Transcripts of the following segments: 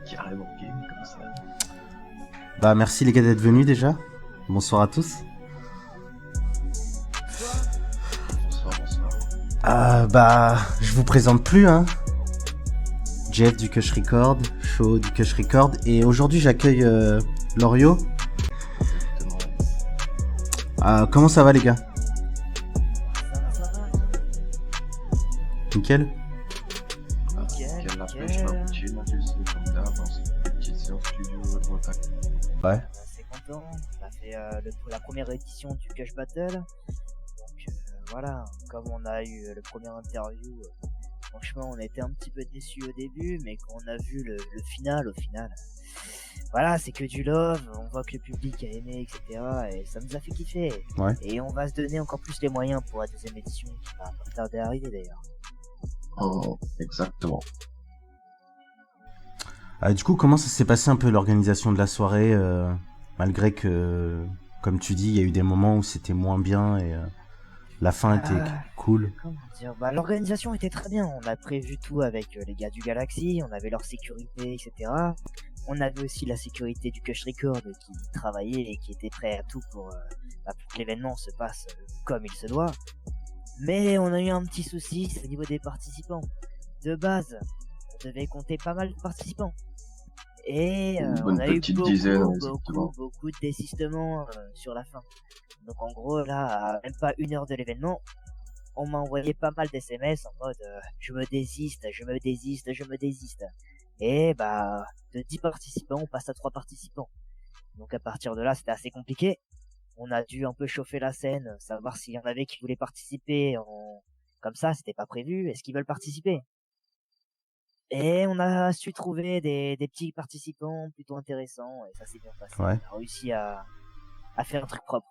carrément game comme ça. Bah merci les gars d'être venus déjà. Bonsoir à tous. Bonsoir. Bah je vous présente plus hein. Jeff du Kush Record, Shaw du Kush Record, et aujourd'hui j'accueille Lorio. Comment ça va les gars? Ça va. Nickel. Nickel, la pêche, la routine, tu sais, comme d'hab, on se fait des petites séances studio à droite à gauche. Ouais. C'est content, on a fait la première édition du Kush Battle. Donc voilà, comme on a eu le premier interview, franchement on a été un petit peu déçus au début, mais quand on a vu le final, au final, voilà, c'est que du love, on voit que le public a aimé, etc. Et ça nous a fait kiffer. Ouais. Et on va se donner encore plus les moyens pour la deuxième édition qui va pas tarder à arriver d'ailleurs. Oh, exactement. Du coup, comment ça s'est passé un peu l'organisation de la soirée, malgré que, comme tu dis, il y a eu des moments où c'était moins bien et la fin était cool. Comment dire, l'organisation était très bien. On a prévu tout avec les gars du Galaxy, on avait leur sécurité, etc. On avait aussi la sécurité du Kush Record qui travaillait et qui était prêt à tout pour que l'événement se passe comme il se doit. Mais on a eu un petit souci, c'est au niveau des participants. De base, on devait compter pas mal de participants. Et on a eu beaucoup de désistements sur la fin. Donc en gros, là, à même pas 1 heure de l'événement, on m'a envoyé pas mal d'SMS en mode je me désiste. Et de 10 participants, on passe à 3 participants. Donc à partir de là, c'était assez compliqué. On a dû un peu chauffer la scène, savoir s'il y en avait qui voulaient participer comme ça, c'était pas prévu. Est-ce qu'ils veulent participer? Et on a su trouver des petits participants plutôt intéressants, et ça s'est bien passé. Ouais. On a réussi à faire un truc propre.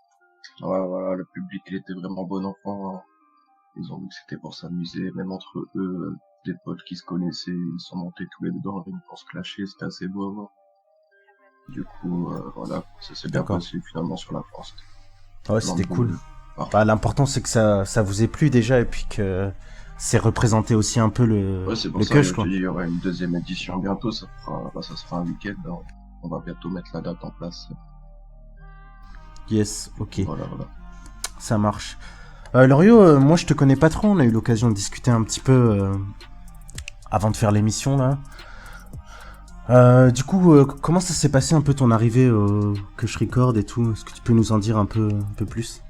Ouais, voilà, le public, il était vraiment bon enfant. Hein. Ils ont vu que c'était pour s'amuser, même entre eux, des potes qui se connaissaient, ils sont montés tous les deux dans le ring pour se clasher, c'était assez beau à voir. Du coup, voilà, ça s'est bien passé finalement sur la France. Ouais, c'était cool. L'important c'est que ça vous ait plu déjà, et puis que c'est représenté aussi un peu le c'est pour le ça Kush, que quoi. je te dis, il y aura une deuxième édition bientôt, ça sera un week-end, on va bientôt mettre la date en place. Yes, ok. Voilà. Ça marche. Lorio, moi je te connais pas trop, on a eu l'occasion de discuter un petit peu avant de faire l'émission là. Du coup, comment ça s'est passé un peu ton arrivée au Kush Record et tout? Est-ce que tu peux nous en dire un peu plus?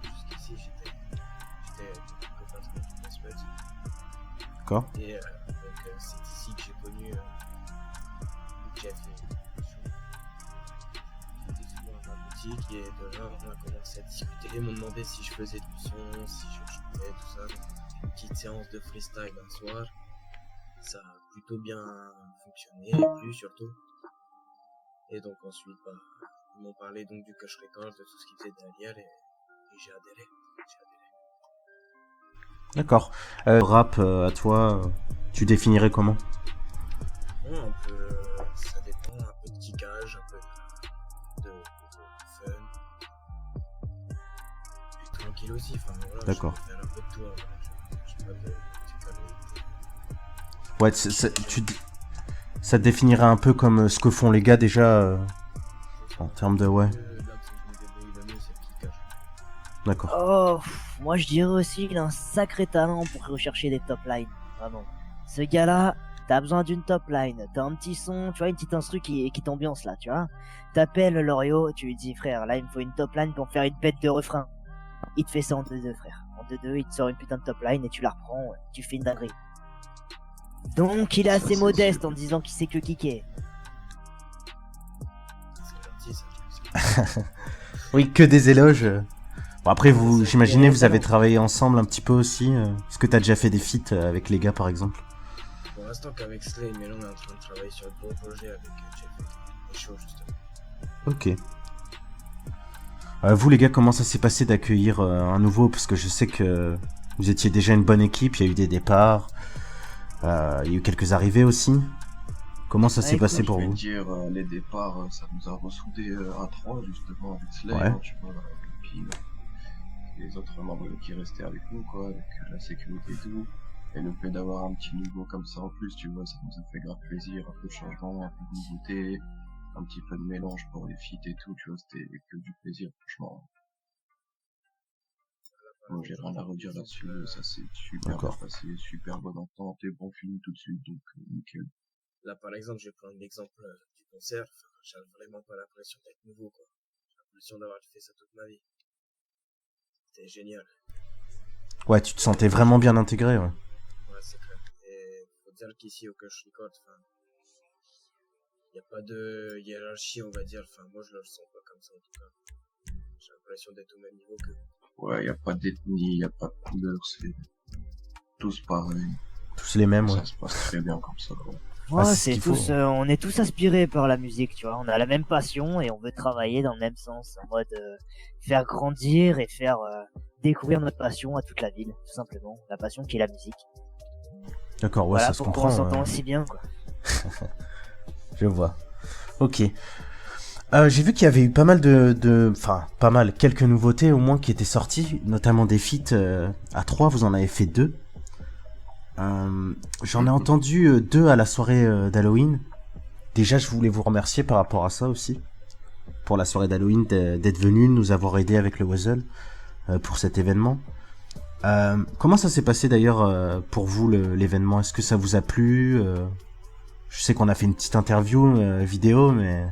Jusqu'ici, j'étais co-patron du Westwood. D'accord. Et donc, c'est ici que j'ai connu Jeff et Chou. J'étais souvent à ma boutique, et de là, on a commencé à discuter. Ils m'ont demandé si je faisais du son, si je chantais, tout ça. Donc, une petite séance de freestyle un soir. Ça a plutôt bien fonctionné, et plu surtout. Et donc ensuite, ils m'ont parlé donc du Kush Record, de tout ce qu'ils faisaient derrière, et j'ai adhéré. D'accord. Rap, à toi, tu définirais comment? Bon, un peu, ça dépend, un peu de kickage, un peu de fun. Et tranquille aussi, enfin voilà. D'accord. Je peux faire un peu de tout, hein, j'ai pas de... Ouais, ça te définirait un peu comme ce que font les gars déjà en termes de... Ouais. D'accord. Oh, moi je dirais aussi qu'il a un sacré talent pour rechercher des top lines, vraiment. Ce gars-là, t'as besoin d'une top line, t'as un petit son, tu vois, une petite instru qui t'ambiance là, tu vois. T'appelles Lorio, tu lui dis frère, là il me faut une top line pour faire une bête de refrain. Il te fait ça en 2-2 frère. En 2-2, il te sort une putain de top line et tu la reprends, tu fais une dinguerie. Donc il est assez modeste en disant qu'il sait que kicker. Oui, que des éloges. Bon, après, j'imaginais, vous avez travaillé ensemble un petit peu aussi. Est-ce que t'as déjà fait des feats avec les gars, par exemple? Pour l'instant qu'avec Slay, mais là on est en train de travailler sur de gros projets avec Jeff et Shaw, justement. Ok. Vous, les gars, comment ça s'est passé d'accueillir un nouveau? Parce que je sais que vous étiez déjà une bonne équipe, il y a eu des départs, il y a eu quelques arrivées aussi. Comment ça s'est passé pour vous? Je vais dire, les départs, ça nous a ressoudés à 3, justement, avec Slay, ouais. Tu vois, et puis les autres membres qui restaient avec nous, quoi, avec la sécurité et tout. Et le fait d'avoir un petit nouveau comme ça en plus, tu vois, ça nous a fait grave plaisir, un peu de changement, un peu de nouveauté, un petit peu de mélange pour les feats et tout, tu vois, c'était que du plaisir, franchement. Moi, j'ai rien à redire là-dessus, ça s'est super bien D'accord. passé, super bonne entente et bon film tout de suite, donc nickel. Là, par exemple, je vais prendre l'exemple du concert. Enfin, j'avais vraiment pas l'impression d'être nouveau, quoi. J'ai l'impression d'avoir fait ça toute ma vie. C'était génial. Ouais, tu te sentais vraiment bien intégré, ouais. Ouais, c'est clair. Et faut dire qu'ici, au Kush Record, enfin, y a pas de hiérarchie, on va dire. Enfin, moi, je le sens pas comme ça, en tout cas. J'ai l'impression d'être au même niveau que. Ouais, y a pas d'ethnie, y a pas de couleur, c'est tous pareil. Tous les mêmes, ouais. Ça se passe très bien comme ça, ouais. Ouais, c'est ce c'est qu'il faut. tous, on est tous inspirés par la musique, tu vois. On a la même passion et on veut travailler dans le même sens, en mode faire grandir et faire découvrir notre passion à toute la ville, tout simplement. La passion qui est la musique. D'accord, ouais, Voilà ça se pourquoi on comprend. s'entend aussi bien, quoi. Je vois. Ok. J'ai vu qu'il y avait eu pas mal enfin, pas mal, quelques nouveautés au moins qui étaient sorties, notamment des feats à 3, vous en avez fait 2. J'en ai entendu 2 à la soirée d'Halloween. Déjà, je voulais vous remercier par rapport à ça aussi, pour la soirée d'Halloween, d'être venu, nous avoir aidé avec le Wuzzle pour cet événement. Comment ça s'est passé d'ailleurs pour vous l'événement? Est-ce que ça vous a plu? Je sais qu'on a fait une petite interview vidéo, mais...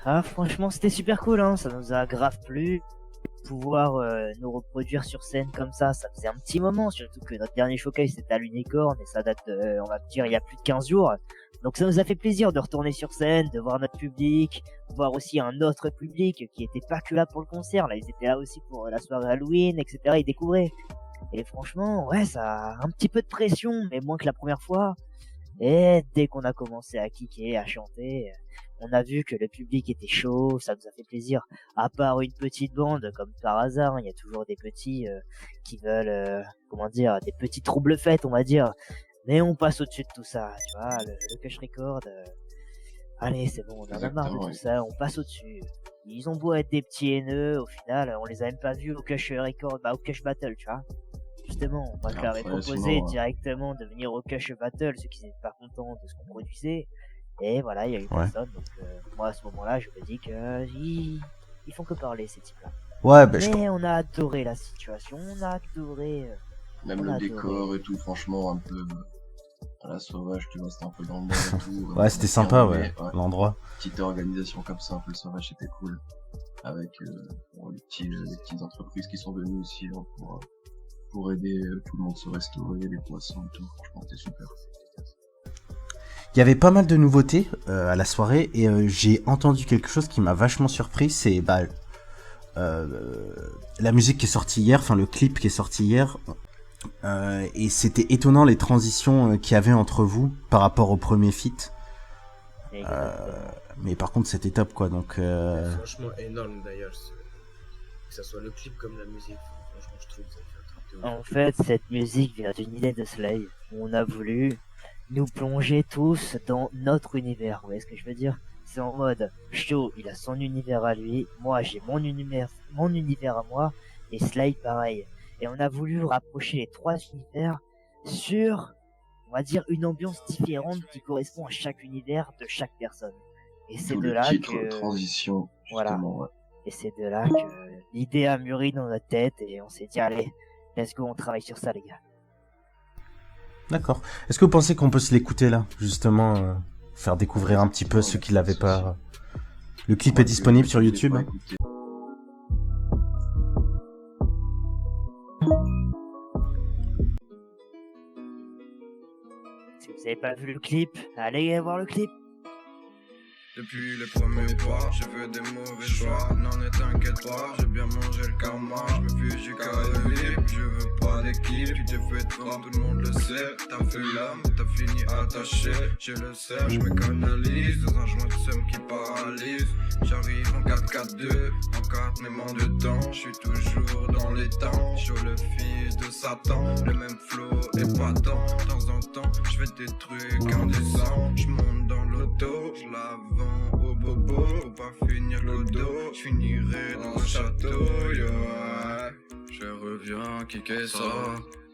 Ah, franchement, c'était super cool, hein. Ça nous a grave plu. Pouvoir nous reproduire sur scène comme ça faisait un petit moment, surtout que notre dernier showcase c'était à l'Unicorn et ça date, on va dire, il y a plus de 15 jours. Donc ça nous a fait plaisir de retourner sur scène, de voir notre public, voir aussi un autre public qui était pas que là pour le concert, là ils étaient là aussi pour la soirée Halloween, etc. Ils découvraient. Et franchement, ouais, ça a un petit peu de pression, mais moins que la première fois. Et dès qu'on a commencé à kicker, à chanter, on a vu que le public était chaud, ça nous a fait plaisir. À part une petite bande, comme par hasard, il y a toujours des petits qui veulent, comment dire, des petits troubles-fêtes, on va dire. Mais on passe au-dessus de tout ça, tu vois, le Kush Record, allez, c'est bon, on en a marre de tout ça, on passe au-dessus. Ils ont beau être des petits haineux, au final, on les a même pas vus au Kush Record, au Kush Battle, tu vois. Justement, moi je leur ai proposé directement de venir au Kush Battle, ceux qui n'étaient pas contents de ce qu'on produisait. Et voilà, il y a eu personne, donc moi à ce moment-là, je me dis que ils font que parler ces types-là. Ouais, bah, mais on a adoré la situation, on a adoré... Même le décor et tout, franchement, un peu à la sauvage, tu vois, c'était un peu dans le monde et tout. Ouais, c'était sympa, ouais, l'endroit. Petite organisation comme ça, un peu sauvage, c'était cool. Avec les petites entreprises qui sont venues aussi hein, pour aider tout le monde se restaurer, les poissons et tout. Franchement, c'était super. Il y avait pas mal de nouveautés à la soirée et j'ai entendu quelque chose qui m'a vachement surpris, c'est la musique qui est sortie hier, enfin le clip qui est sorti hier, et c'était étonnant les transitions qu'il y avait entre vous par rapport au premier feat. Mais par contre c'était top quoi, donc... Franchement énorme d'ailleurs, que ça soit le clip comme la musique, franchement je trouve que ça fait un truc de ouf. En fait, cette musique vient d'une idée de Slay, où on a voulu nous plonger tous dans notre univers, vous voyez ce que je veux dire? C'est en mode, Sho, il a son univers à lui, moi j'ai mon univers à moi, et Slay pareil. Et on a voulu rapprocher les trois univers sur, on va dire, une ambiance différente qui correspond à chaque univers de chaque personne. Et c'est de là que... transition, justement, voilà. Ouais. Et c'est de là que l'idée a mûri dans notre tête et on s'est dit, allez, let's go, on travaille sur ça les gars. D'accord. Est-ce que vous pensez qu'on peut se l'écouter là, justement, faire découvrir un petit peu ceux qui l'avaient pas... Le clip est disponible sur YouTube. Si vous avez pas vu le clip, allez voir le clip. Depuis les premiers pas, j'ai fait des mauvais choix. N'en ne t'inquiète pas, j'ai bien mangé le karma. Je me fie jusqu'à le je veux pas d'équipe. Tu t'es fait trop, tout le monde le sait. T'as fait l'âme, t'as fini attaché. Je le sais, je me canalise dans un joint de seum qui paralyse. J'arrive en 4-4-2, en 4 même en 2 temps. Je suis toujours dans les temps. Je suis le fils de Satan, le même flow épatant. De temps en temps, je fais des trucs indécents. Je monte dans l'auto, je la vends au bobo. Faut pas finir le dos, je finirai dans un château, yeah. Je reviens kicker ça.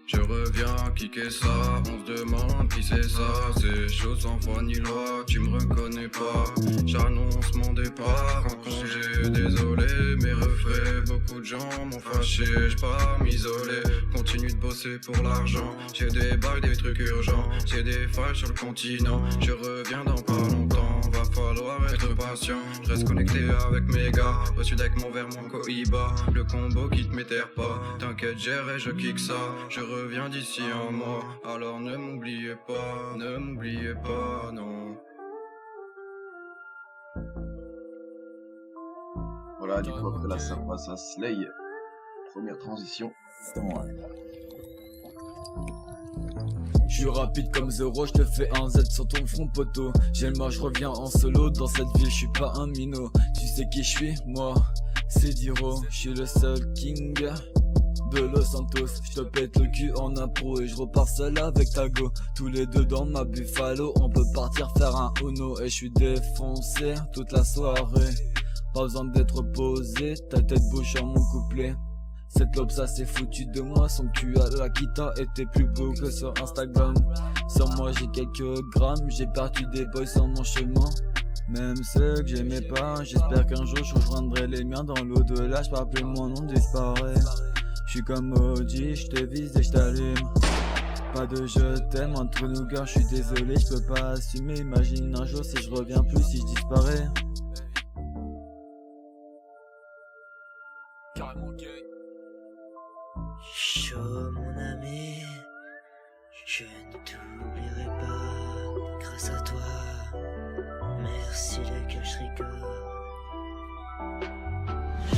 Je reviens, kicker ça, on se demande qui c'est ça. C'est chaud sans foi ni loi, tu me reconnais pas. J'annonce mon départ en congé. Désolé, mes refrains, beaucoup de gens m'ont fâché. J'peux pas m'isoler, continue de bosser pour l'argent. J'ai des bails, des trucs urgents, j'ai des failles sur le continent. Je reviens dans pas longtemps, va falloir être patient. Je reste connecté avec mes gars, au sud avec mon verre, mon cohiba. Le combo qui te m'éterre pas, t'inquiète, gère je kick ça. Je reviens d'ici un mois, alors ne m'oubliez pas, non. Voilà, du coup, après là, ça passe à Slay. Première transition. Je suis rapide comme Zero, je te fais un Z sur ton front poteau. J'ai le mal, je reviens en solo, dans cette vie je suis pas un minot. Tu sais qui je suis, moi, c'est Diro. Je suis le seul king de Los Santos. Je te pète le cul en impro et je repars seul avec ta go. Tous les deux dans ma Buffalo, on peut partir faire un Uno. Et je suis défoncé toute la soirée, pas besoin d'être posé, ta tête bouge sur mon couplet. Cette lobe ça s'est foutu de moi, son cul à la guitare était plus beau que sur Instagram. Sur moi j'ai quelques grammes, j'ai perdu des boys sur mon chemin. Même ceux que j'aimais pas, j'espère qu'un jour je rejoindrai les miens dans l'au-delà. Je parle plus mon nom disparaît. Je suis comme Oji, je te vise et je t'allume. Pas de je t'aime entre nous gars, je suis désolé, je peux pas assumer. Imagine un jour si je reviens plus, si je disparais. Carrément gay. Chaud mon ami, je ne t'oublierai pas, grâce à toi, merci le cash record.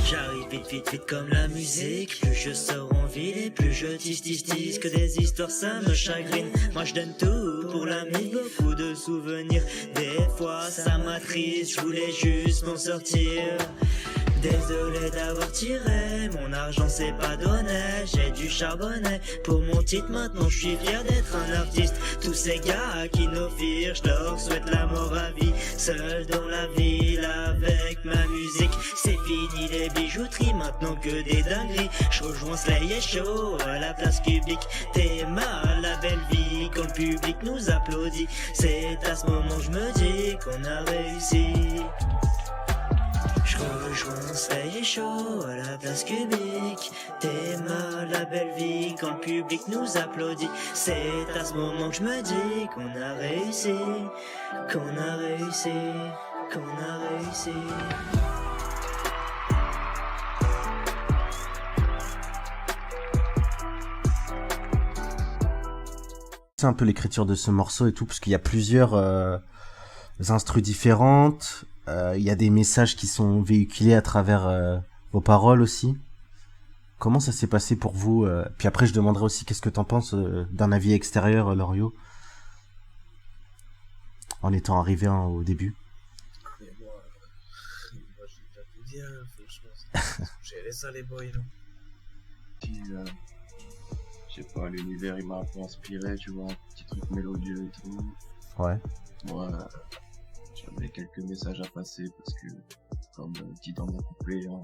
J'arrive vite comme la musique, plus je sors en ville et plus je dis que des histoires ça me chagrine. Moi je donne tout pour l'ami, beaucoup de souvenirs, des fois ça m'attriste, je voulais juste m'en sortir. Désolé d'avoir tiré, mon argent c'est pas donné, j'ai du charbonnet pour mon titre, maintenant je suis fier d'être un artiste. Tous ces gars qui nous firent, je leur souhaite la mort à vie, seul dans la ville avec ma musique. C'est fini les bijouteries, maintenant que des dingueries, je rejoins Slay et Show à la place Cubique. T'es mal, la belle vie, quand le public nous applaudit, c'est à ce moment que je me dis qu'on a réussi. Je rejoins Slay et Show à la place Cubique. T'es mal, la belle vie, quand le public nous applaudit, c'est à ce moment que je me dis qu'on a réussi, qu'on a réussi, qu'on a réussi. C'est un peu l'écriture de ce morceau et tout, parce qu'il y a plusieurs instrus différentes. Il y a des messages qui sont véhiculés à travers vos paroles aussi. Comment ça s'est passé pour vous Puis après, je demanderai aussi qu'est-ce que t'en penses d'un avis extérieur, Loriot, en étant arrivé au début. Mais moi je vais pas tout dire, franchement. J'ai laissé ça les boys là. Puis, je sais pas, l'univers il m'a un peu inspiré, tu vois, un petit truc mélodieux et tout. Ouais. Moi, j'avais quelques messages à passer parce que, comme dit dans mon couplet, hein,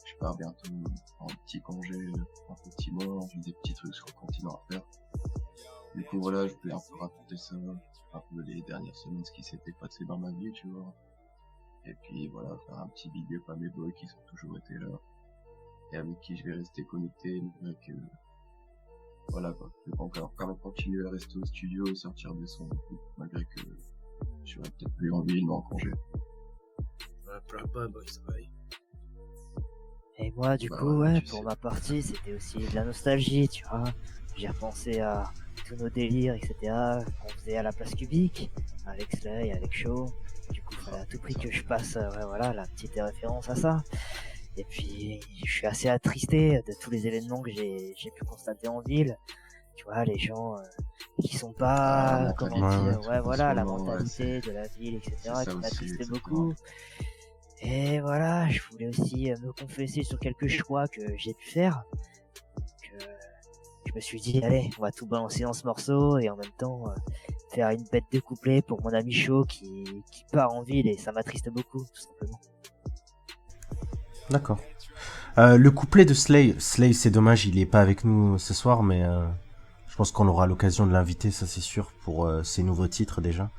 je pars bientôt en petit congé, un petit mois, j'ai des petits trucs sur le continent à faire. Du coup, voilà, je voulais un peu raconter ça, un peu les dernières semaines, ce qui s'était passé dans ma vie, tu vois. Et puis, voilà, faire un petit big up à mes boys qui ont toujours été là. Et avec qui je vais rester connecté, malgré que, voilà, quoi. Je vais encore quand même continuer à rester au studio et sortir des sons, malgré que j'aurais peut-être plus envie de m'en congé. Voilà, pleure pas, boy, ça va aller. Et moi, du Bah, coup, ouais, tu pour sais. ma partie, c'était aussi de la nostalgie, tu vois. J'ai repensé à tous nos délires, etc., qu'on faisait à la place Cubique, avec Slay, avec Show. Du coup, il fallait à tout prix que je passe, ouais, voilà, la petite référence à ça. Et puis, je suis assez attristé de tous les événements que j'ai pu constater en ville. Tu vois, les gens qui sont pas, la comment mentalité, dire, ouais, voilà, la ouais, mentalité de la ville, etc., c'est ça qui aussi, m'attristait exactement. beaucoup. Et voilà, je voulais aussi me confesser sur quelques choix que j'ai pu faire. Donc, je me suis dit, allez, on va tout balancer dans ce morceau et en même temps faire une bête de couplet pour mon ami Chaud qui part en ville et ça m'attriste beaucoup, tout simplement. D'accord. Le couplet de Slay, c'est dommage, il est pas avec nous ce soir, mais je pense qu'on aura l'occasion de l'inviter, ça c'est sûr, pour ses nouveaux titres déjà.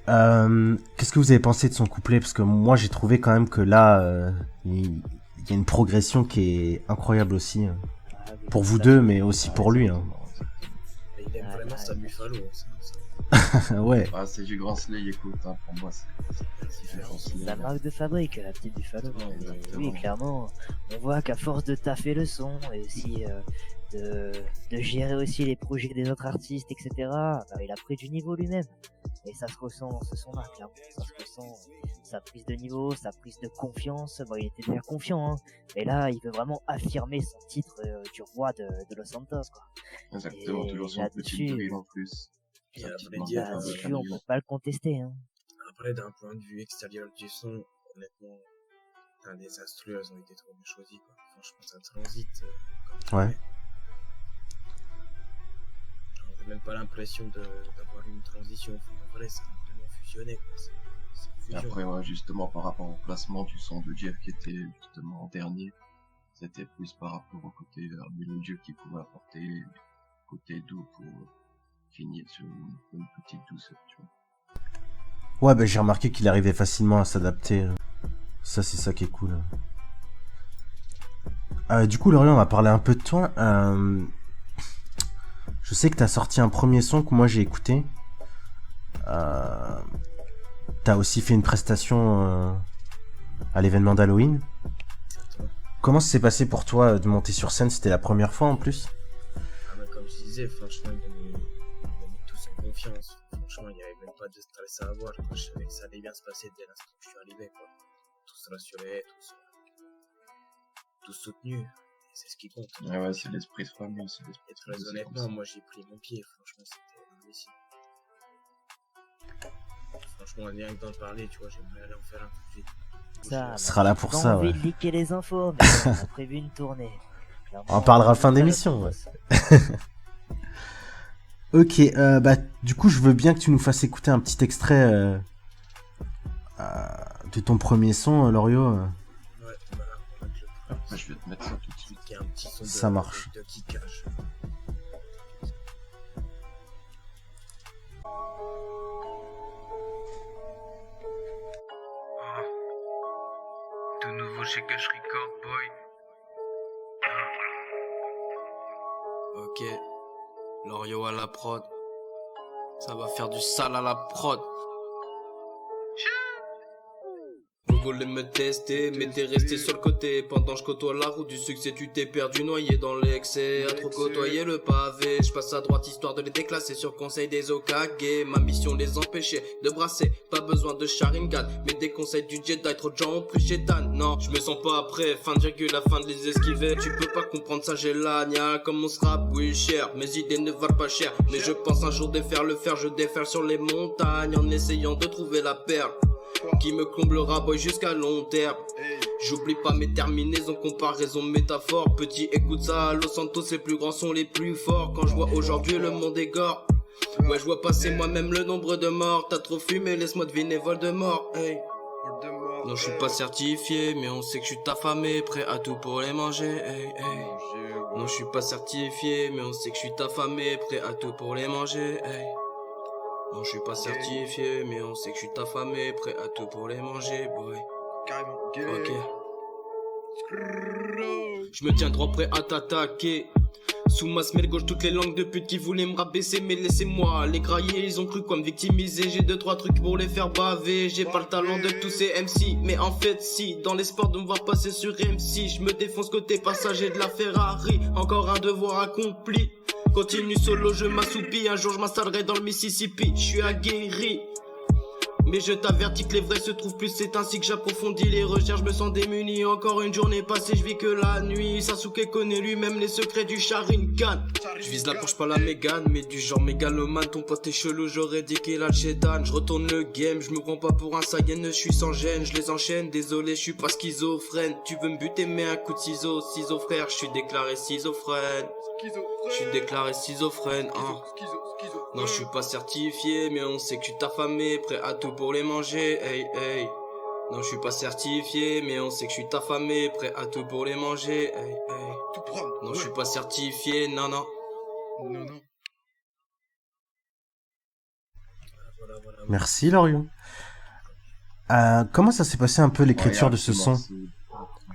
Qu'est-ce que vous avez pensé de son couplet? Parce que moi j'ai trouvé quand même que là, il y a une progression qui est incroyable aussi, Ah oui, pour vous ça, deux, mais aussi pour lui. Hein. Et il aime vraiment sa Buffalo. Ouais. Ah, c'est du grand Slay, écoute, hein, pour moi, c'est du grand Slay. la marque de fabrique, la petite Buffalo. Exactement. Oui, clairement, on voit qu'à force de taffer le son et aussi de gérer aussi les projets des autres artistes, etc., bah, il a pris du niveau lui-même. Et ça se ressent, ce son-là, clairement. Ça se ressent, sa prise de niveau, sa prise de confiance. Bon, il était déjà confiant, hein. Mais là, il veut vraiment affirmer son titre du roi de Los Santos, quoi. Exactement, Et toujours son là-dessus- petit drill en plus. Et Sa à petite vrai marque dire, de fabrique Là-dessus, on à lui. peut pas le contester, hein. après, d'un point de vue extérieur du son, honnêtement, les instrus, elles ont été trop bien choisies, quoi. Franchement, ça transite. Ouais. On n'a même pas l'impression d'avoir une transition. Enfin, en vrai, ça a vraiment fusionné, quoi. C'est une Et fusion. après, ouais, justement, par rapport au placement du son de Jeff qui était justement en dernier, c'était plus par rapport au côté mélodieux qu'il pouvait apporter, côté doux pour finir sur une petite douceur, tu vois. Ouais, bah j'ai remarqué qu'il arrivait facilement à s'adapter. Ça, c'est ça qui est cool. Du coup, Lorient, on va parler un peu de toi. Je sais que t'as sorti un premier son que moi j'ai écouté. T'as aussi fait une prestation à l'événement d'Halloween. Comment ça s'est passé pour toi de monter sur scène? C'était la première fois en plus? Ah, bah, comme je disais, franchement, ils m'ont mis tous en confiance. Franchement, il n'y avait même pas de stress à avoir. Quoi. Je savais que ça allait bien se passer dès l'instant que je suis arrivé, quoi. Tous rassurés, tous soutenus. Et c'est ce qui compte. Ouais, ouais, c'est l'esprit de famille, c'est l'esprit Et de très famille, c'est honnêtement, comme ça. moi j'ai pris mon pied. Franchement, c'était ici. Franchement, rien que d'en parler, tu vois, j'aimerais aller en faire un tout de suite. Ça, On sera là pour pas ça, envie ouais. de liquer les infos, mais on a prévu une tournée. Clairement, On en parlera on fin est d'émission, là ouais. pour ça. Ok, bah du coup je veux bien que tu nous fasses écouter un petit extrait de ton premier son, Lorio. Ouais, bah, on va que le Après, je vais te mettre ça tout de suite. qui a un petit son Ça marche. de kickage. De nouveau chez Cash Record, boy. Ok, Lorio à la prod. Ça va faire du sale à la prod. Vous voulez me tester, mais t'es resté sur le côté. Pendant que je côtoie la route du succès, tu t'es perdu noyé dans l'excès. À trop côtoyer le pavé, je passe à droite histoire de les déclasser sur conseil des Okage. Ma mission les empêcher de brasser, pas besoin de Sharingan, mais des conseils du Jedi. Trop de gens ont pris chez Dan. Non, je me sens pas après, fin de virgule, la fin de les esquiver. Tu peux pas comprendre ça, j'ai l'agna. Comme on se rappe, oui cher, mes idées ne valent pas cher. Mais je pense un jour défaire le fer, je déferle sur les montagnes en essayant de trouver la perle qui me comblera boy jusqu'à long terme. J'oublie pas mes terminaisons, comparaison, métaphore. Petit écoute ça, Los Santos les plus grands sont les plus forts. Quand je vois aujourd'hui le monde est gore, ouais je vois passer moi-même le nombre de morts. T'as trop fumé, laisse-moi deviner Voldemort. Hey. Non je suis pas certifié, mais on sait que je suis affamé, prêt à tout pour les manger. Hey, hey. Non je suis pas certifié, mais on sait que je suis affamé, prêt à tout pour les manger. Hey. Non, je suis pas certifié, mais on sait que je suis affamé, prêt à tout pour les manger, boy. Ok. Je me tiens droit prêt à t'attaquer. Sous ma semelle gauche, toutes les langues de pute qui voulaient me rabaisser, mais laissez-moi les grailler. Ils ont cru quoi me victimiser. J'ai 2-3 trucs pour les faire baver. J'ai pas le talent de tous ces MC, mais en fait, si, dans l'espoir de me voir passer sur MC, je me défonce côté passager de la Ferrari. Encore un devoir accompli. Continue solo, je m'assoupis. Un jour, je m'installerai dans le Mississippi. Je suis aguerri. Mais je t'avertis que les vrais se trouvent plus, c'est ainsi que j'approfondis les recherches, je me sens démuni, encore une journée passée, je vis que la nuit, Sasuke connaît lui-même les secrets du Sharingan. Je vise la Porsche pas la Mégane, mais du genre mégalomane, ton pote est chelou, j'aurais dit qu'il a le chétan. Je retourne le game, je me prends pas pour un Saiyan, je suis sans gêne, je les enchaîne, désolé, je suis pas schizophrène. Tu veux me buter, mais un coup de ciseau frère, je suis déclaré schizophrène. Je suis déclaré schizophrène, hein. Non, je suis pas certifié, mais on sait que tu t'es affamé, prêt à tout pour les manger, hey, hey. Non, je suis pas certifié, mais on sait que je suis affamé, prêt à tout pour les manger. Hey, hey. Tout prendre. Non, je suis pas certifié, non, non. Non. Voilà. Merci Loriot. Comment ça s'est passé un peu l'écriture de ce son?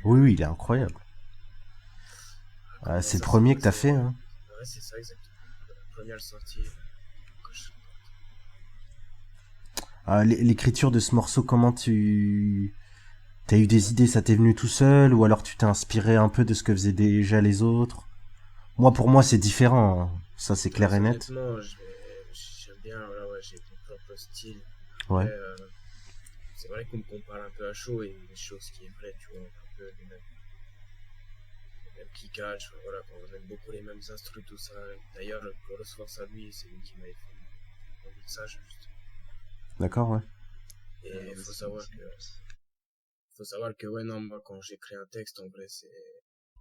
Oui, il est incroyable. C'est le premier que t'as fait, hein. Ouais, c'est ça, exactement. La première sortie. L'écriture de ce morceau, comment t'as eu des idées, ça t'est venu tout seul, ou alors tu t'es inspiré un peu de ce que faisaient déjà les autres? Pour moi, c'est différent, hein. Ça, c'est clair et net. Honnêtement, j'aime bien, voilà, ouais, j'ai mon propre style. Ouais. Après, c'est vrai qu'on me compare un peu à Shaw, et des choses qui est vrai, tu vois, un peu les mêmes kickages, voilà, on aime beaucoup les mêmes instrus, tout ça. D'ailleurs, pour le Force à lui, c'est lui qui m'avait fait envie de ça, juste. D'accord, ouais. Et faut savoir que, ouais, non, moi, quand j'écris un texte, en vrai, c'est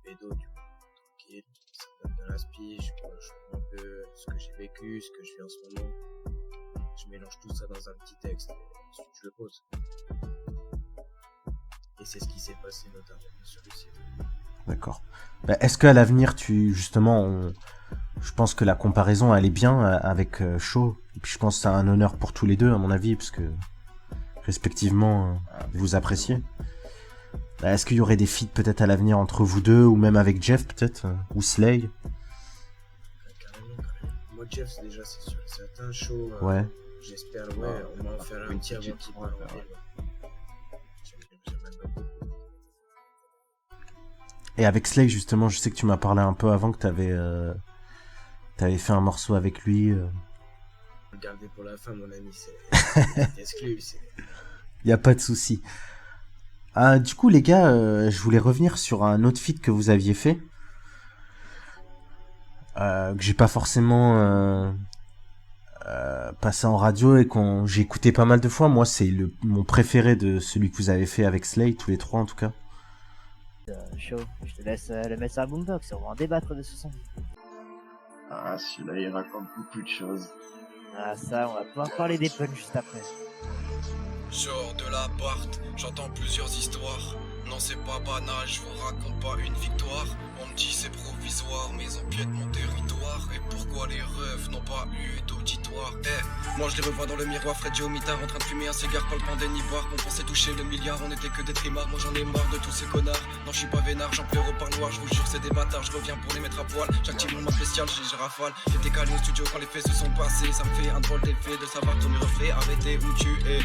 pédo, tu vois, tranquille, ça me donne de l'inspi, je prends un peu ce que j'ai vécu, ce que je vis en ce moment, je mélange tout ça dans un petit texte, et ensuite je le pose. Et c'est ce qui s'est passé notamment sur le site. D'accord. Est-ce qu'à l'avenir, je pense que la comparaison, elle est bien avec Shaw. Et puis je pense que c'est un honneur pour tous les deux, à mon avis, parce que, respectivement, vous appréciez. Est-ce qu'il y aurait des feats peut-être à l'avenir entre vous deux, ou même avec Jeff, peut-être, ou Slay? Carrément. Moi, Jeff, déjà, c'est sûr, c'est un show. Ouais. J'espère, ouais, on va en faire un petit avant qu'il part en ville. J'aime beaucoup. Et avec Slay, justement, je sais que tu m'as parlé un peu avant que t'avais fait un morceau avec lui. Regardez pour la fin, mon ami, c'est exclu. Y a pas de souci. Du coup, les gars, je voulais revenir sur un autre feat que vous aviez fait. Que j'ai pas forcément passé en radio et j'ai écouté pas mal de fois. Moi, c'est mon préféré de celui que vous avez fait avec Slay, tous les trois en tout cas. Chaud, je te laisse le mettre sur la boombox, on va en débattre de ce son. Ah, celui-là, il raconte beaucoup de choses. Ah ça, on va pouvoir parler des punchs juste après. Genre de l'appart, j'entends plusieurs histoires. Non, c'est pas banal, je vous raconte pas une victoire. On me dit c'est provisoire, mais ils empiètent mon territoire. Et pourquoi les refs n'ont pas eu d'auditoire? Moi je les revois dans le miroir, Freddy au mitard en train de fumer un cigare, pas le pain d'Enibar. On pensait toucher le milliard, on était que des trimards. Moi j'en ai marre de tous ces connards. Non, je suis pas vénard, j'en pleure au parloir. Je vous jure, c'est des bâtards, je reviens pour les mettre à poil. J'active mon mode spécial, j'ai rafale. J'étais calé au studio quand les faits se sont passés. Ça me fait un drôle d'effet de savoir tous mes reflets arrêter où tu es.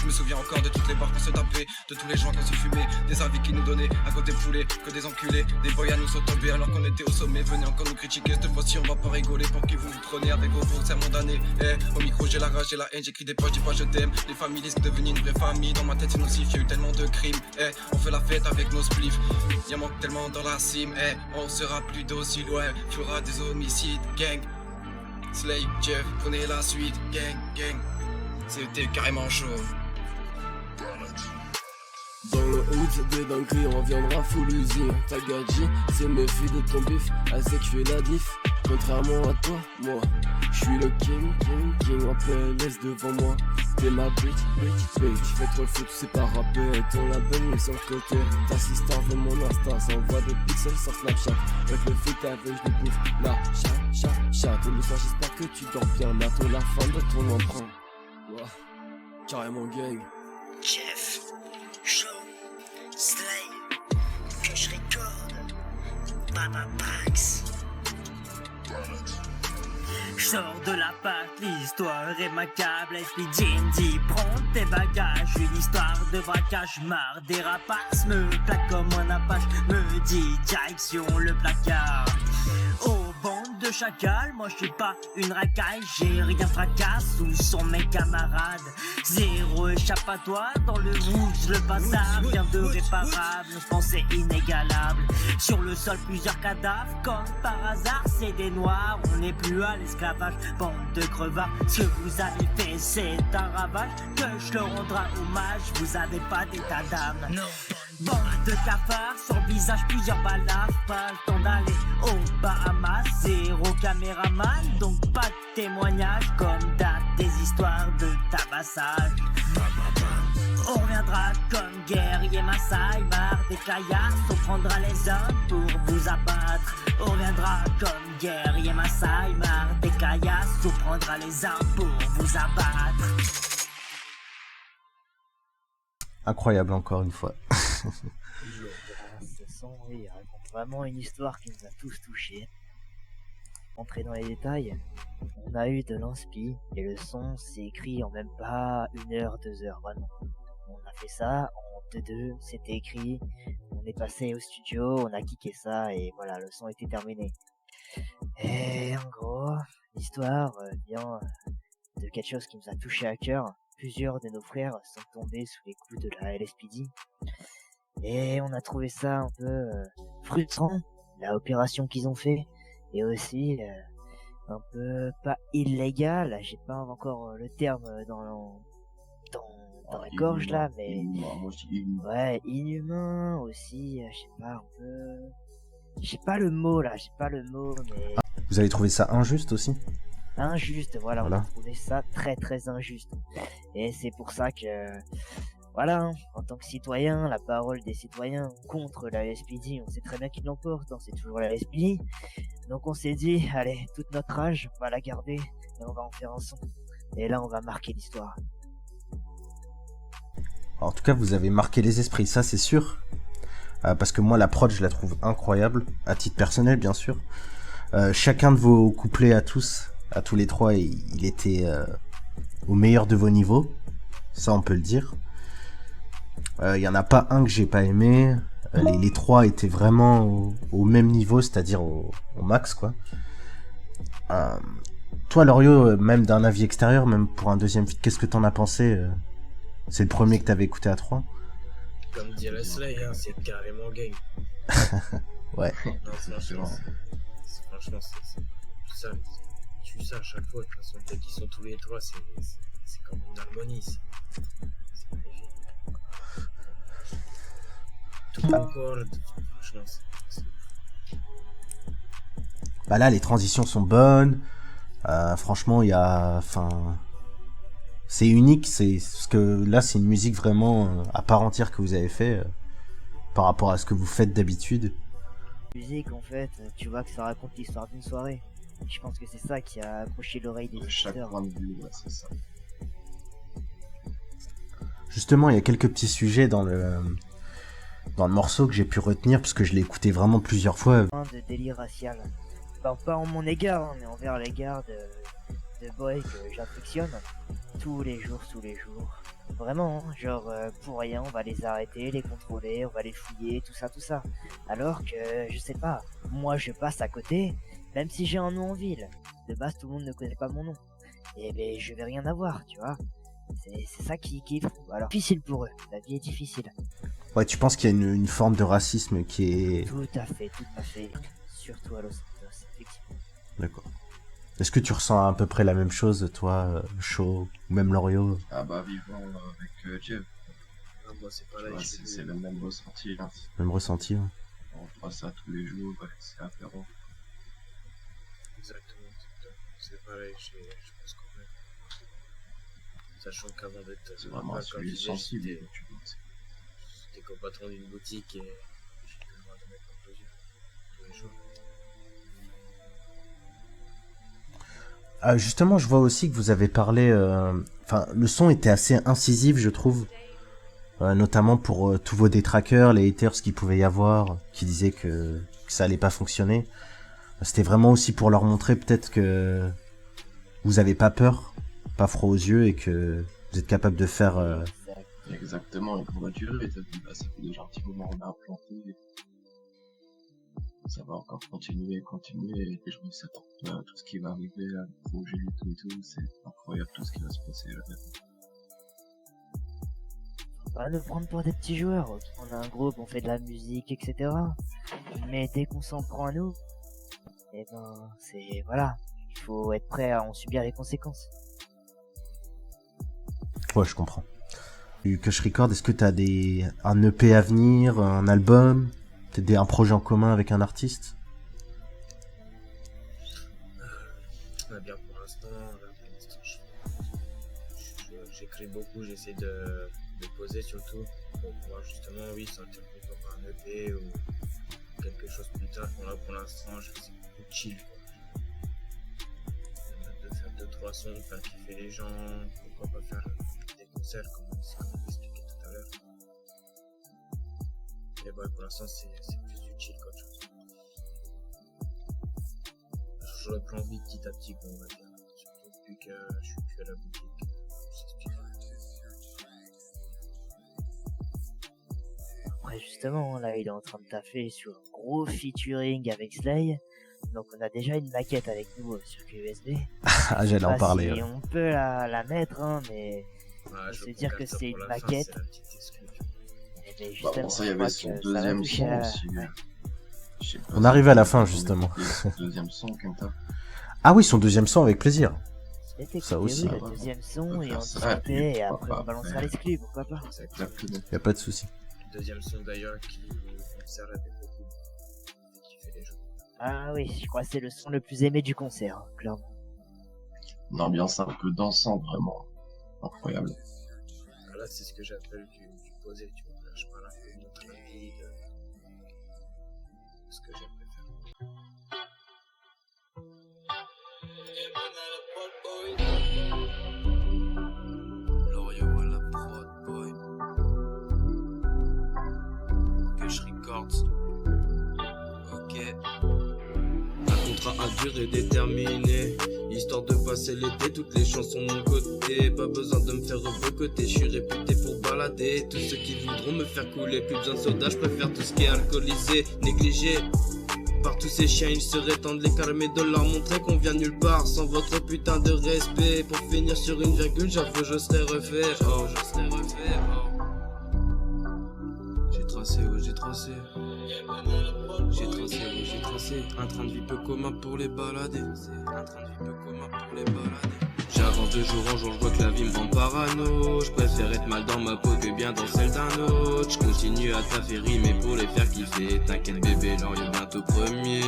Je me souviens encore de toutes les barres qu'on se tapait, de tous les joints qu'on se fumait, des avis qu'ils nous donnaient à côté poulet, que des enculés, des boys à nous sont tombés alors qu'on était au sommet. Venez encore nous critiquer, cette fois-ci on va pas rigoler. Pour qui vous vous prenez avec vos gros sermons d'année. Au micro j'ai la rage, j'ai la haine, j'écris des poches, dis pas je t'aime. Les familles risquent de devenir une vraie famille. Dans ma tête c'est nocif, y'a eu tellement de crimes. On fait la fête avec nos spliffs. Y'a manque tellement dans la cime. On sera plus docile, ouais. Fera des homicides, gang. Slay, Jeff, prenez la suite, gang. C'était carrément chaud. Dans le hood des dingueries, on reviendra full usine. Ta gadji, c'est méfie de ton bif. Elle sait que je fais la diff. Contrairement à toi, moi, je suis le king en PLS devant moi. T'es ma bitch, tu fais trop le fou, tu sais pas rapper. Et ton label mais sur le côté. Ta sister veut mon Insta, ça envoie des pixels sur Snapchat. Avec le feat avec je le bouffe, là, chat. Et le soir j'espère que tu dors bien. Bientôt la fin de ton emprunt. Ouais, carrément gang. Jeff, Shaw, Slay, Cash Record, Baba Bax. Je sors de la pâte, l'histoire est macabre. Esprit Jindy, prends tes bagages. Une histoire de braquage, marre des rapaces. Me plaque comme un apache, me dit direction le placard. Oh, bande de chacals, moi je suis pas une racaille. J'ai rien fracasse, où sont mes camarades? Zéro échappatoire dans le rouge, le bazar vient de réparable. Je pense c'est inégalable. Sur le sol plusieurs cadavres, comme par hasard c'est des noirs. On n'est plus à l'esclavage, bande de crevards. Ce que vous avez fait c'est un ravage, que je leur rendrai hommage. Vous avez pas d'état d'âme. Bande de cafards, sur le visage plusieurs balafres. Pas le temps d'aller au Bahamas. Zéro caméraman, donc pas de témoignage. Comme date des histoires de tabassage. On reviendra comme guerrier Maasai Mar, des caillasses, on prendra les hommes pour vous abattre. On reviendra comme guerrier Maasai Mar, des caillasses, on prendra les hommes pour vous abattre. Incroyable encore une fois. Ce son, oui, il raconte vraiment une histoire qui nous a tous touchés. Entrer dans les détails, on a eu de l'inspi et le son s'est écrit en même pas 1 heure, 2 heures, vraiment. On a fait ça en 2-2, c'était écrit, on est passé au studio, on a kické ça et voilà, le son était terminé. Et en gros, l'histoire vient de quelque chose qui nous a touché à cœur. Plusieurs de nos frères sont tombés sous les coups de la LSPD. Et on a trouvé ça un peu frustrant, la opération qu'ils ont fait. Et aussi un peu pas illégal, j'ai pas encore le terme dans la gorge là, mais Inhumain, moi je dis inhumain. ouais, inhumain aussi, je sais pas, un peu... J'ai pas le mot là, j'ai pas le mot, mais... Vous avez trouvé ça injuste aussi? Injuste, voilà, on Voilà. a trouvé ça très très injuste. Et c'est pour ça que, voilà, hein, en tant que citoyen, la parole des citoyens contre la LSPD, on sait très bien qui l'emporte, hein, c'est toujours la LSPD. Donc on s'est dit, allez, toute notre rage, on va la garder et on va en faire un son. Et là, on va marquer l'histoire. En tout cas, vous avez marqué les esprits, ça c'est sûr. Parce que moi, la prod, je la trouve incroyable, à titre personnel, bien sûr. Chacun de vos couplets à tous les trois, il était au meilleur de vos niveaux. Ça, on peut le dire. Il y en a pas un que j'ai pas aimé. Les trois étaient vraiment au même niveau, c'est-à-dire au max, quoi. Toi, Lorio, même d'un avis extérieur, même pour un deuxième feat, qu'est-ce que t'en as pensé C'est le premier que t'avais écouté à 3. Comme dirait Slay, hein, c'est carrément gang. Ouais. Non, franchement, franchement, ça, tu sais à chaque fois, de toute façon, dès qu'ils sont tous les trois, c'est comme une harmonie. C'est magnifique. Tout concorde, franchement, Bah là, les transitions sont bonnes. Franchement, il y a, enfin, c'est unique. C'est parce que là, c'est une musique vraiment à part entière que vous avez fait par rapport à ce que vous faites d'habitude. Musique, en fait, tu vois que ça raconte l'histoire d'une soirée. Et je pense que c'est ça qui a accroché l'oreille des De chaque auditeurs. point de vue, ouais, c'est ça. Justement, il y a quelques petits sujets dans le morceau que j'ai pu retenir parce que je l'ai écouté vraiment plusieurs fois. De délire racial. Pas en mon égard, hein, mais envers l'égard de boys que j'affectionne. Tous les jours. Vraiment, hein, genre pour rien, on va les arrêter, les contrôler, on va les fouiller, tout ça. Alors que, je sais pas, moi je passe à côté, même si j'ai un nom en ville. De base, tout le monde ne connaît pas mon nom. Et ben, je vais rien avoir, tu vois. C'est ça qui est fou. Alors, difficile pour eux, la vie est difficile. Ouais, tu penses qu'il y a une forme de racisme qui est... Tout à fait. Surtout à Los Santos, effectivement. D'accord. Est-ce que tu ressens à peu près la même chose, toi, Shaw, ou même Lorio? Ah bah vivant avec Jeff, non, moi, c'est pas tu là. vois, c'est le même ressenti là. Même ressenti, ouais. On fera ça tous les jours, ouais, c'est apéro. Exactement, c'est pareil, je pense quand même. Sachant qu'avant d'être C'est vraiment un comme sujet je disais, sensible. j'étais Tu vois, j'étais co-patron d'une boutique et j'ai le droit de mettre en mesure tous les jours. Justement, je vois aussi que vous avez parlé... Enfin, le son était assez incisif, je trouve. Notamment pour tous vos détraqueurs, les haters qu'il pouvait y avoir, qui disaient que ça allait pas fonctionner. C'était vraiment aussi pour leur montrer peut-être que vous avez pas peur, pas froid aux yeux, et que vous êtes capable de faire... Exact. exactement, et qu'on va durer, t'as vu, bah, ça fait déjà un petit moment qu'on a implanté. Ça va encore continuer, et je me s'attends à tout ce qui va arriver, là, le projet et tout, c'est incroyable tout ce qui va se passer là. Pas nous prendre pour des petits joueurs. Ok, on a un groupe, on fait de la musique, etc. Mais dès qu'on s'en prend à nous, eh ben, c'est, voilà. Il faut être prêt à en subir les conséquences. Ouais, je comprends. Du Kush Record, est-ce que t'as un EP à venir, un album, peut-être un projet en commun avec un artiste? Bien pour l'instant, j'écris j'écris beaucoup, j'essaie de poser surtout pour pouvoir justement, oui, sortir pourquoi pas un EP ou quelque chose plus tard. Bon, là, pour l'instant, je fais beaucoup de chill, quoi. De faire 2-3 sons, de faire kiffer les gens, pourquoi pas faire des concerts comme on expliqué tout à l'heure. Et bon, pour l'instant, c'est plus du chill qu'autre chose. Je reprends vie petit à petit, quoi, on va dire. Surtout depuis que je suis plus à la boutique. Après, justement, là, il est en train de taffer sur un gros featuring avec Slay. Donc, on a déjà une maquette avec nous sur clé USB. Ah, j'allais en parler. Si Ouais. on peut la mettre, hein, mais Ouais, faut je se dire que prends ça c'est pour une la fin, maquette. c'est la petite exclue. Mais Bah, justement, bon, ça, il y je avait crois son que ça va deuxième toucher son à... aussi. Ouais. Je sais pas On si arrive à la c'est fin, ton justement. deuxième son, Kenta. Ah oui, son deuxième son avec plaisir. Peut-être Ça écouter, aussi. oui, le Ah, deuxième on son peut et faire en ça, discuter, et pourquoi après on pas balancera faire- l'exclu, pourquoi pas. Exactement. Y a pas de souci. Deuxième son d'ailleurs qui me sert avec beaucoup et qui fait les gens. Ah oui, je crois que c'est le son le plus aimé du concert, hein, clairement. Une ambiance un peu dansante, vraiment. Incroyable. Ah, là, c'est ce que j'appelle du posé, tu vois. Là, je parle un peu de notre vie, de ce que j'aimerais faire. L'Oreo à la prod, boy. Cash Records. Ok. Un contrat à durée déterminée, histoire de passer l'été, toutes les chansons de mon côté. Pas besoin de me faire rebocoter, je suis réputé pour balader. Tous ceux qui voudront me faire couler, plus besoin de soda, je préfère tout ce qui est alcoolisé, négligé. Par tous ces chiens, il serait temps de les calmer, de leur montrer qu'on vient nulle part sans votre putain de respect. Pour finir sur une virgule, j'avoue, je serais refait. Oh, je serais refait. Oh. J'ai tracé, ouais, j'ai tracé. J'ai tracé, ouais, j'ai tracé. Un train de vie peu commun pour les balader. Un train de vie peu commun pour les balader. J'avance de jour en jour, je vois que la vie me rend parano. Je préfère être mal dans ma peau que bien dans celle d'un autre. Je continue à taffer rimer pour les faire kiffer. T'inquiète bébé, L'Oreo bientôt premier.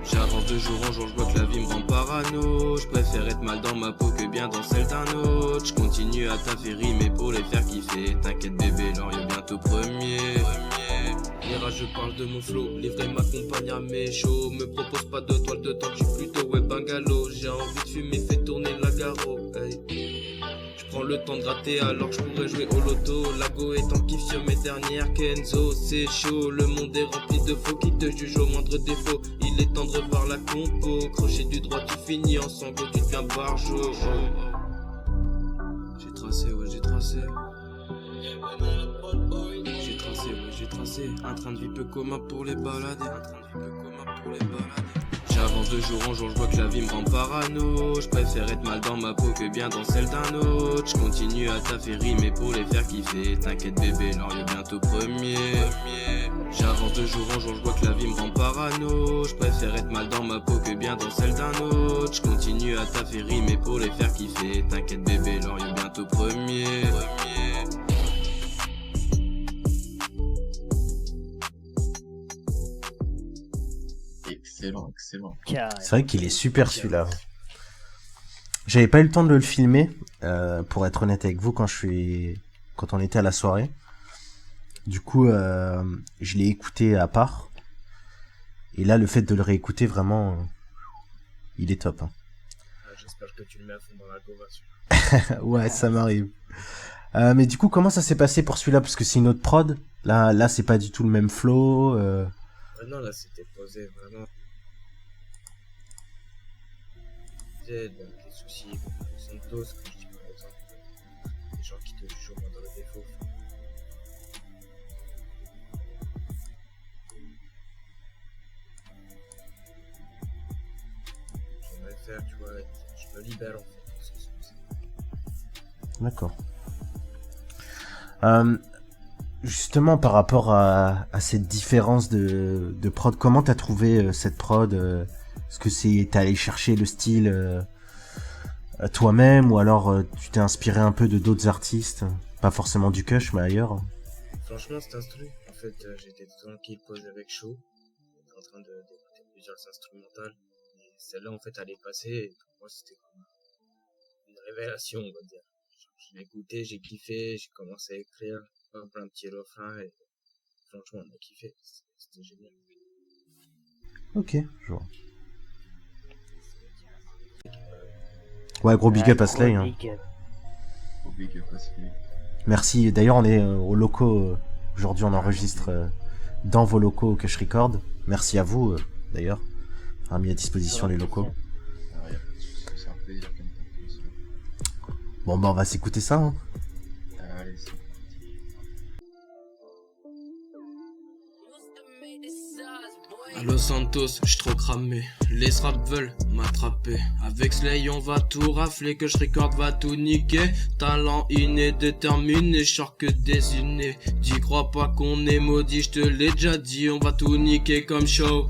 J'avance de jour en jour, je vois que la vie me rend parano. Je préfère être mal dans ma peau que bien dans celle d'un autre. Je continue à taffer rimer pour les faire kiffer. T'inquiète bébé, L'Oreo bientôt premier. Mirage, je parle de mon flow, livré m'accompagne à mes shows. Me propose pas de toile de temps, je suis plutôt web bungalow. J'ai envie de fumer, fais tourner la garo, hey. Je prends le temps de gratter alors que je pourrais jouer au loto. Lago est en kiff sur mes dernières Kenzo, c'est chaud. Le monde est rempli de faux qui te jugent au moindre défaut. Il est temps de revoir la compo. Crochet du droit, tu finis en sanglots, tu deviens barjo. J'ai tracé, ouais, j'ai tracé. J'ai tracé, ouais, j'ai tracé. Un train de vie peu commun pour les balader. Un train de vie peu commun pour les balader. J'avance de jour en jour, je vois que la vie me rend parano. Je préfère être mal dans ma peau que bien dans celle d'un autre. Je continue à taffer rimer pour les faire kiffer. T'inquiète bébé, L'Oreo bientôt premier. J'avance de jour en jour, je vois que la vie me rend parano. Je préfère être mal dans ma peau que bien dans celle d'un autre. Je continue à taffer rimer pour les faire kiffer. T'inquiète bébé, L'Oreo bientôt premier. Excellent, excellent. C'est vrai qu'il est super celui-là. J'avais pas eu le temps de le filmer, pour être honnête avec vous, quand on était à la soirée. Du coup, je l'ai écouté à part. Et là, le fait de le réécouter, vraiment, il est top. Hein. J'espère que tu le mets à fond dans la gova. Ouais, ça m'arrive. Mais du coup, comment ça s'est passé pour celui-là? Parce que c'est une autre prod. Là, c'est pas du tout le même flow. Non, là, c'était posé vraiment. Des soucis, des Santos, comme je dis par exemple. Des gens qui te jugent au moindre défaut. J'aimerais faire, tu vois, je me libère en fait. De ce souci. D'accord. Justement, par rapport à cette différence de prod, comment t'as trouvé cette prod Est-ce que t'es allé chercher le style toi-même, ou alors tu t'es inspiré un peu de d'autres artistes, pas forcément du Kush, mais ailleurs? Franchement, c'est instru. En fait, j'étais tranquille, posé avec Shaw. J'étais en train d'écouter plusieurs instrumentales. Et celle-là, en fait, elle est passée. Et pour moi, c'était comme une révélation, on va dire. J'ai écouté, j'ai kiffé, j'ai commencé à écrire plein de petits refrains et franchement on a kiffé, c'était génial. Ok, je vois. Ouais, gros big up à Slay. Hein. Big up. Au big up à Slay. Merci. D'ailleurs, on est aux locaux. Aujourd'hui, on enregistre dans vos locaux au Cash Record. Merci à vous, d'ailleurs. On a mis à disposition les locaux. Ah, y a pas de soucis, c'est un plaisir comme ça. Bon, bah, on va s'écouter ça. Hein. Allez, c'est parti. À Los Santos, j'suis trop cramé. Les rap veulent m'attraper. Avec Slay, on va tout rafler. Que j'recorde va tout niquer. Talent inné, déterminé, char que désigné. J'y crois pas qu'on est maudit, j'te l'ai déjà dit. On va tout niquer comme show.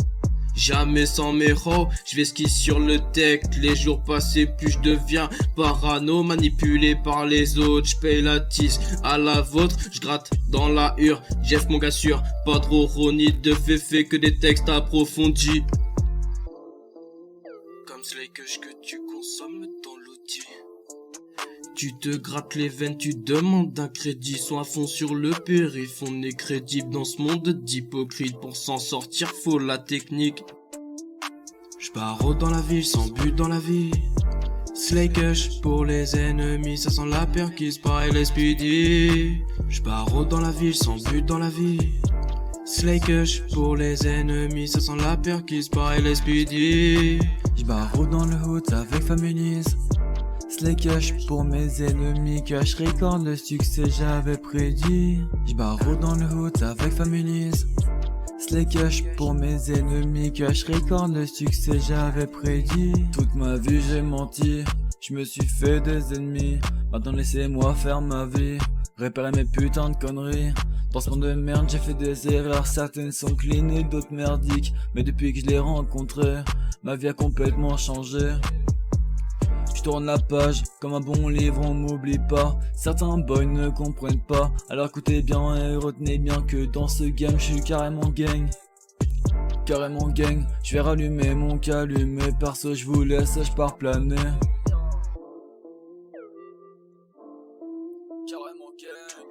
Jamais sans mes hoes, j'vais ski sur le tech. Les jours passés, plus je deviens parano, manipulé par les autres. J'paye la tisse à la vôtre, j'gratte dans la hure. Jeff mon gars sûr, pas trop ronide de féfé que des textes approfondis. Comme Slay que tu consommes dans l'outil. Tu te grattes les veines, tu demandes un crédit. Sont à fond sur le périph', on est crédible dans ce monde d'hypocrite. Pour s'en sortir, faut la technique. J'pars dans la ville, sans but dans la vie. Slay Kush pour les ennemis, ça sent la perquise par LSPD. J'pars dans la ville, sans but dans la vie. Slay Kush pour les ennemis, ça sent la perquise par LSPD. J'barre dans le hood avec Families. Slay Kush pour mes ennemis, Cash Record, le succès j'avais prédit. J'barre dans le hood avec Families. Slay Kush pour mes ennemis, Cash Record, le succès j'avais prédit. Toute ma vie j'ai menti, je me suis fait des ennemis. Maintenant laissez-moi faire ma vie, réparer mes putains de conneries. Dans ce monde de merde j'ai fait des erreurs, certaines sont clean et d'autres merdiques. Mais depuis que je l'ai rencontré, ma vie a complètement changé. Je tourne la page, comme un bon livre on m'oublie pas. Certains boys ne comprennent pas, alors écoutez bien et retenez bien que dans ce game je suis carrément gang. Carrément gang, je vais rallumer mon calumet. Perso je vous laisse, je pars planer. Carrément gang.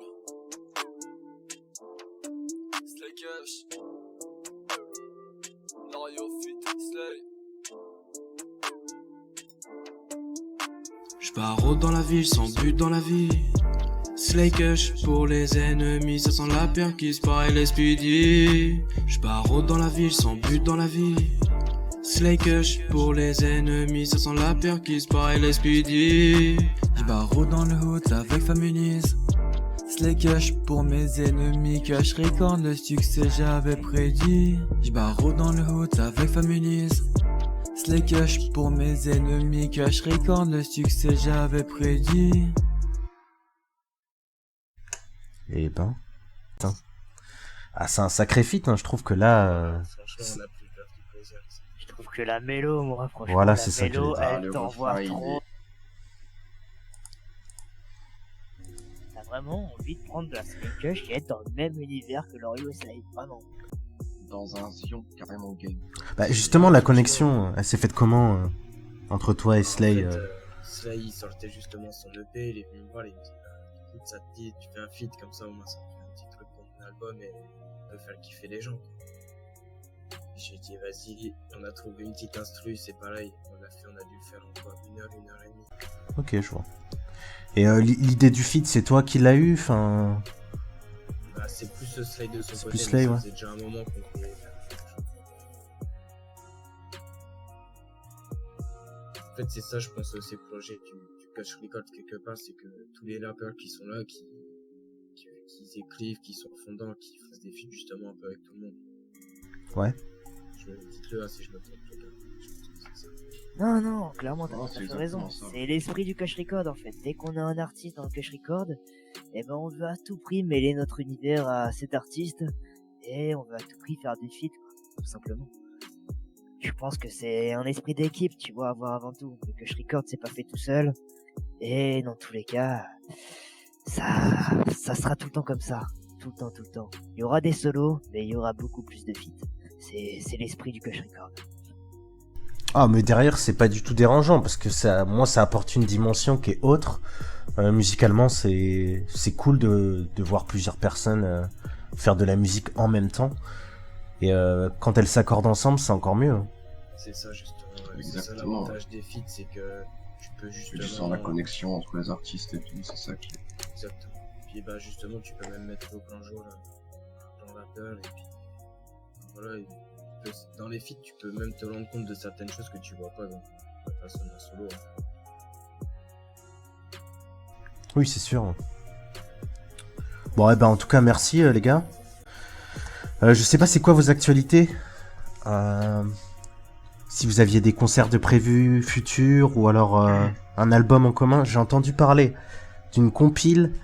Slay Kush. Lario fit Slay. J'pars dans la ville, sans but dans la vie. Slay Kush pour les ennemis, ça sent la perquise par LSPD. J'pars dans la ville, sans but dans la vie. Slay Kush pour les ennemis, ça sent la perquise par LSPD. J'barre dans le hood avec Families. Slay Kush pour mes ennemis, Cash Record, le succès j'avais prédit. J'barre dans le hood avec Families. Slay Kush pour mes ennemis, Cash Record, le succès j'avais prédit. Et ben. Putain. Ah, c'est un sacré feat, hein. Je trouve que là. Franchement, on a pris peur du plaisir. Je trouve que la mélo, moi, franchement, Voilà, la c'est ça que mélo, j'allais dire. elle Le t'envoie refrain, trop. T'as vraiment envie de prendre de la Slay Kush et être dans le même univers que Lorio et Slay, vraiment. Dans un zion carrément gay. Bah, justement, la connexion, elle s'est faite comment entre toi et Slay En fait, Slay il sortait justement son EP, il est venu me voir, il me dit écoute, ça te dit, tu fais un feat comme ça, au moins ça me fait un petit truc pour mon album et on peut faire kiffer les gens. J'ai dit vas-y, on a trouvé une petite instru, c'est pareil, on a dû le faire en quoi, 1 heure et demie. Ok, je vois. Et l'idée du feat, c'est toi qui l'as eu, enfin. Bah, c'est plus ce Slay de son C'est côté, plus Slay, mais ouais. ça faisait déjà un moment qu'on voulait faire quelque chose. En fait, c'est ça, je pense, ces projets du Cash Record quelque part, c'est que tous les rappeurs qui sont là, qui écrivent, qui sont fondants, qui fassent des feats justement un peu avec tout le monde. Ouais. Dites-le si je me trompe, je pense que c'est ça. Non, clairement, t'as Non, tout c'est à fait exactement raison. ça. C'est l'esprit du Cash Record, en fait. Dès qu'on a un artiste dans le Cash Record, eh ben, on veut à tout prix mêler notre univers à cet artiste, et on veut à tout prix faire des feats, quoi, tout simplement. Je pense que c'est un esprit d'équipe, tu vois, avoir avant tout. Le Cash Record, c'est pas fait tout seul, et dans tous les cas, ça sera tout le temps comme ça. Tout le temps. Il y aura des solos, mais il y aura beaucoup plus de feats. C'est l'esprit du Cash Record. Ah, mais derrière, c'est pas du tout dérangeant parce que moi, ça apporte une dimension qui est autre. Musicalement, c'est cool de voir plusieurs personnes faire de la musique en même temps. Et quand elles s'accordent ensemble, c'est encore mieux. Hein. C'est ça justement, c'est ça Exactement. l'avantage des feats, c'est que tu peux justement... Tu sens la connexion entre les artistes et tout, c'est ça qui est... Exactement. Puis bah justement, tu peux même mettre au plein jour là, dans l'Apple, et puis voilà, dans les feats, tu peux même te rendre compte de certaines choses que tu vois pas dans la façon d'un solo. Hein. Oui, c'est sûr. Bon, eh ben, en tout cas, merci les gars. Je sais pas c'est quoi vos actualités. Si vous aviez des concerts de prévus futurs ou alors un album en commun. J'ai entendu parler d'une compile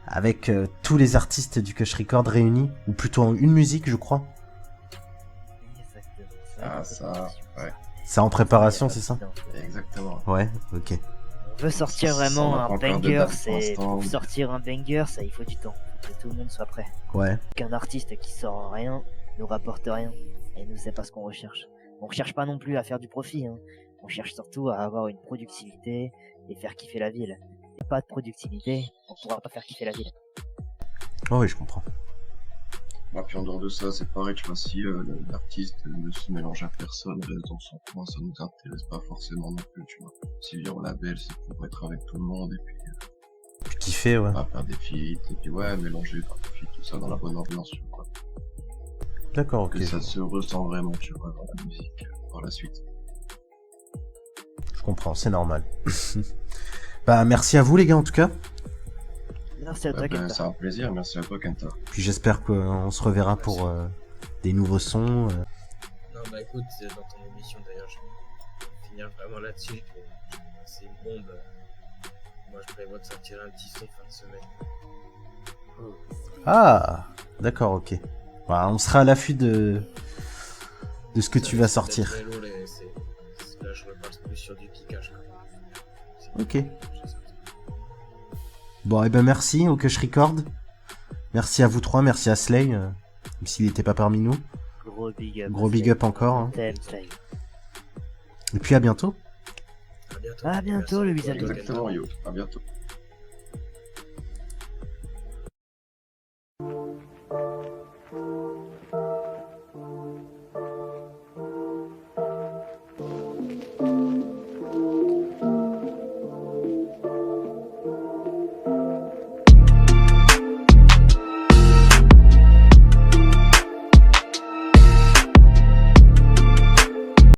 avec tous les artistes du Kush Record réunis, ou plutôt en une musique, je crois. Ah, ça, ouais. C'est en préparation, c'est ça? Exactement. Ouais, ok. On veut sortir Ça, vraiment on a un pas encore de banger, date pour c'est l'instant. pour sortir un banger, ça il faut du temps, faut que tout le monde soit prêt. Ouais. Qu'un artiste qui sort rien nous rapporte rien, et nous c'est pas ce qu'on recherche. On recherche pas non plus à faire du profit, hein. On cherche surtout à avoir une productivité et faire kiffer la ville. Y a pas de productivité, on pourra pas faire kiffer la ville. Oh oui, je comprends. Ah, puis en dehors de ça, c'est pareil, tu vois, si l'artiste ne se mélange à personne, reste dans son coin, ça nous intéresse pas forcément non plus, tu vois. S'il vient au label, c'est pour être avec tout le monde, et puis Kiffer, ouais. pas faire des feats, et puis ouais, mélanger, faire des feats, tout ça dans la bonne ambiance, tu vois. D'accord, ok. Que ça se ressent vraiment, tu vois, dans la musique, par la suite. Je comprends, c'est normal. Bah, merci à vous les gars en tout cas. Merci à toi, Kenta. C'est un plaisir, merci à toi, Kenta. Puis j'espère qu'on se reverra pour des nouveaux sons. Non, bah écoute, dans ton émission d'ailleurs, je vais finir vraiment là-dessus. C'est une bombe. Moi, je prévois de sortir un petit son fin de semaine. Ah, d'accord, ok. Bah, on sera à l'affût de ce que tu vas sortir. Très lourd, là, je repasse plus sur du kickage. Ok. Bon, et ben merci au Kush Record. Merci à vous trois, merci à Slay, même s'il n'était pas parmi nous. Gros big up. Gros big up encore. Hein. Slay. Et puis à bientôt. À bientôt, le Wizard. Exactement, yo, à bientôt.